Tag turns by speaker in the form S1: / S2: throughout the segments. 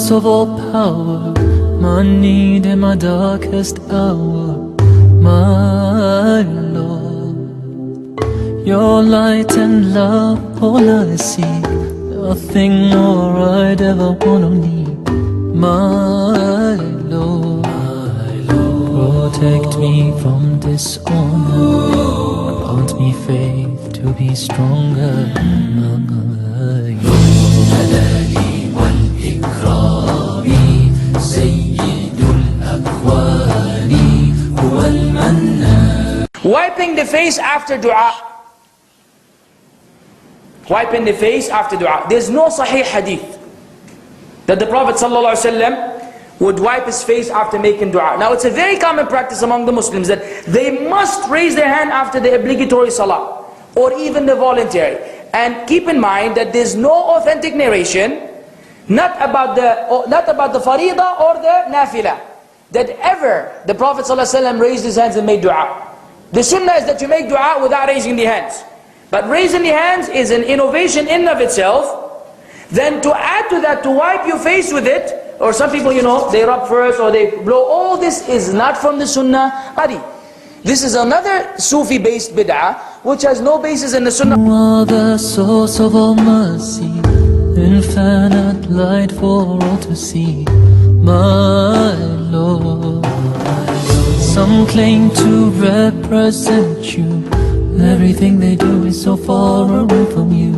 S1: source of all power, my need in my darkest hour, my Lord. Your light and love, all I seek, nothing more I'd ever want or need, my Lord. Protect me from dishonor, grant me faith to be stronger, my Lord.
S2: Wiping the face after dua. Wiping the face after dua. There's no sahih hadith that the Prophet ﷺ would wipe his face after making dua. Now it's a very common practice among the Muslims that they must raise their hand after the obligatory salah or even the voluntary. And keep in mind that there's no authentic narration, not about the faridah or the nafilah, that ever the Prophet ﷺ raised his hands and made dua. The sunnah is that you make dua without raising the hands. But raising the hands is an innovation in and of itself. Then to add to that, to wipe your face with it, or some people, you know, they rub first or they blow, all this is not from the sunnah. This is another Sufi-based bid'ah, which has no basis in the sunnah.
S1: You are the source of all mercy, infinite light for all to see, my Lord. Some claim to represent you, everything they do is so far away from you,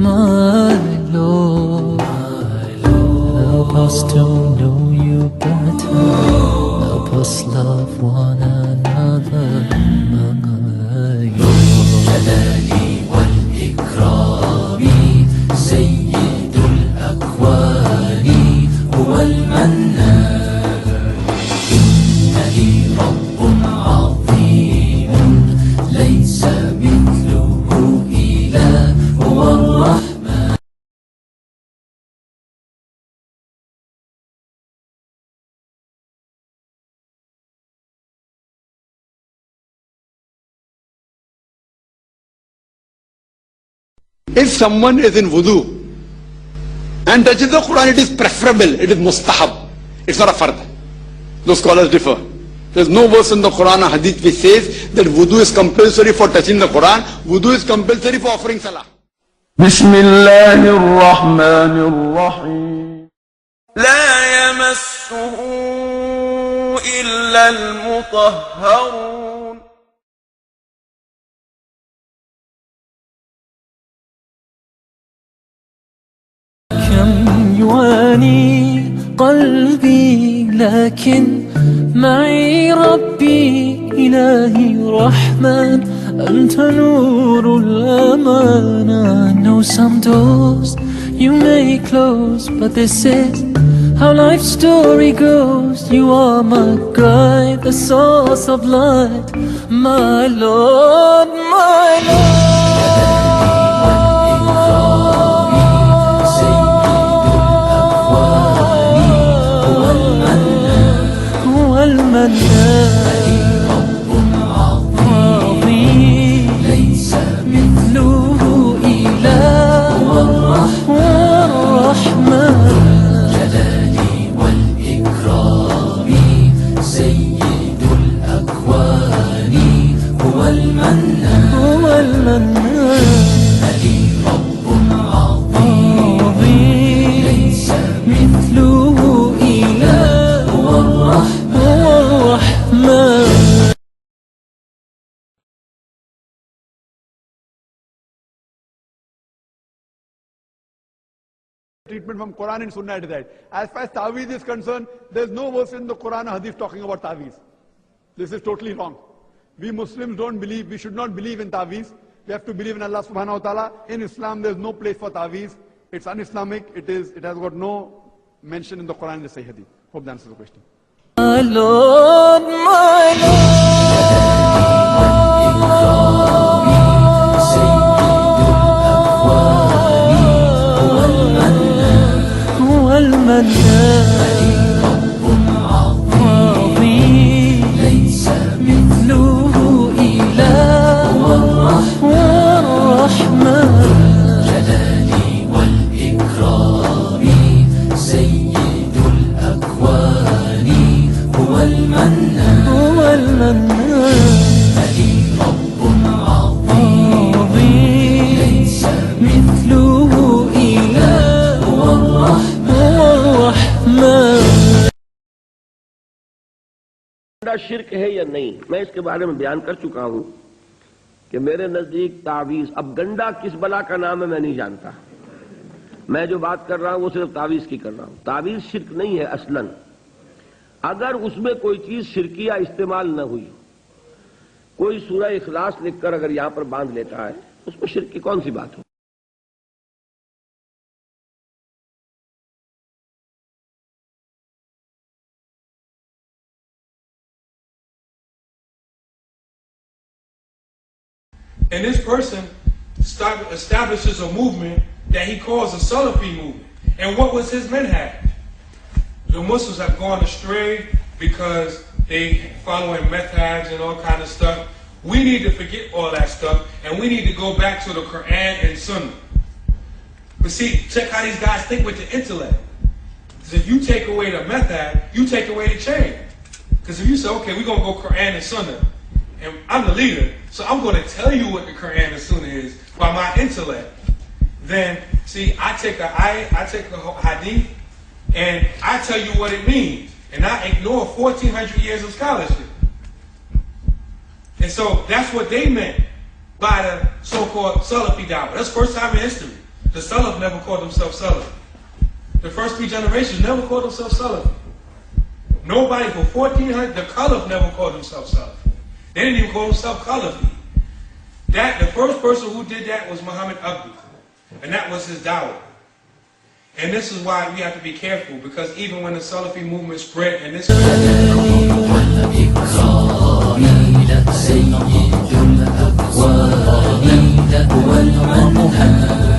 S1: my Lord. Help us to know you better, help us love one another, my Lord. جلالي والإكرام سيد الأكوان هو المنان.
S3: If someone is in wudu and touches the Quran, it is preferable, it is mustahab, it's not a fard. Those scholars differ. There is no verse in the Quran or Hadith which says that wudu is compulsory for touching the Quran, wudu is compulsory for offering salah.
S4: Bismillahir Rahmanir Rahim. La yamassuhu illa al-mutahharun.
S1: كم يواني قلبي لكن معي ربي إلهي رحمن أنت نور الأمان. I know some doors you may close, but this is how life's story goes. You are my guide, the source of light, my Lord, my Lord.
S3: Treatment from Quran and Sunnah is that. As far as Ta'weez is concerned, there is no verse in the Quran or Hadith talking about Ta'weez. This is totally wrong. We Muslims don't believe, we should not believe in Ta'weez. We have to believe in Allah subhanahu wa ta'ala. In Islam, there is no place for Ta'weez. It's un-Islamic. It has got no mention in the Quran and the Sahih Hadith. Hope that answers the question.
S1: My Lord, my Lord.
S5: गंदा शिर्क है या नहीं, मैं इसके बारे में बयान कर चुका हूं कि मेरे नजदीक तावीज, अब गंदा किस बला का नाम है मैं नहीं जानता, मैं जो बात कर रहा हूं वो सिर्फ तावीज की कर रहा हूं। तावीज शिर्क नहीं है असलन, अगर उसमें कोई चीज शिरकिया इस्तेमाल न हुई, कोई सूरह इखलास लिखकर अगर यहां पर बांध लेता है, उसमें शिर्क की कौन सी बात हो।
S6: And this person establishes a movement that he calls a Salafi movement. And what was his manhaj? The Muslims have gone astray because they following methods and all kind of stuff. We need to forget all that stuff and we need to go back to the Quran and Sunnah. But see, check how these guys think with the intellect. Because if you take away the method, you take away the chain. Because if you say, okay, we're going to go Quran and Sunnah, and I'm the leader, so I'm going to tell you what the Quran and Sunnah is by my intellect. Then, see, I take a hadith, and I tell you what it means, and I ignore 1,400 years of scholarship. And so that's what they meant by the so-called Salafi da'wah. That's the first time in history. The Salaf never called themselves Salafi. The first 3 generations never called themselves Salafi. Nobody for 1,400, the Khalif never called themselves Salafi. They didn't even call themselves Khalafi. The first person who did that was Muhammad Abdi. And that was his da'wah. And this is why we have to be careful, because even when the Salafi movement spread in this
S1: سيد الأكوان هو المحمد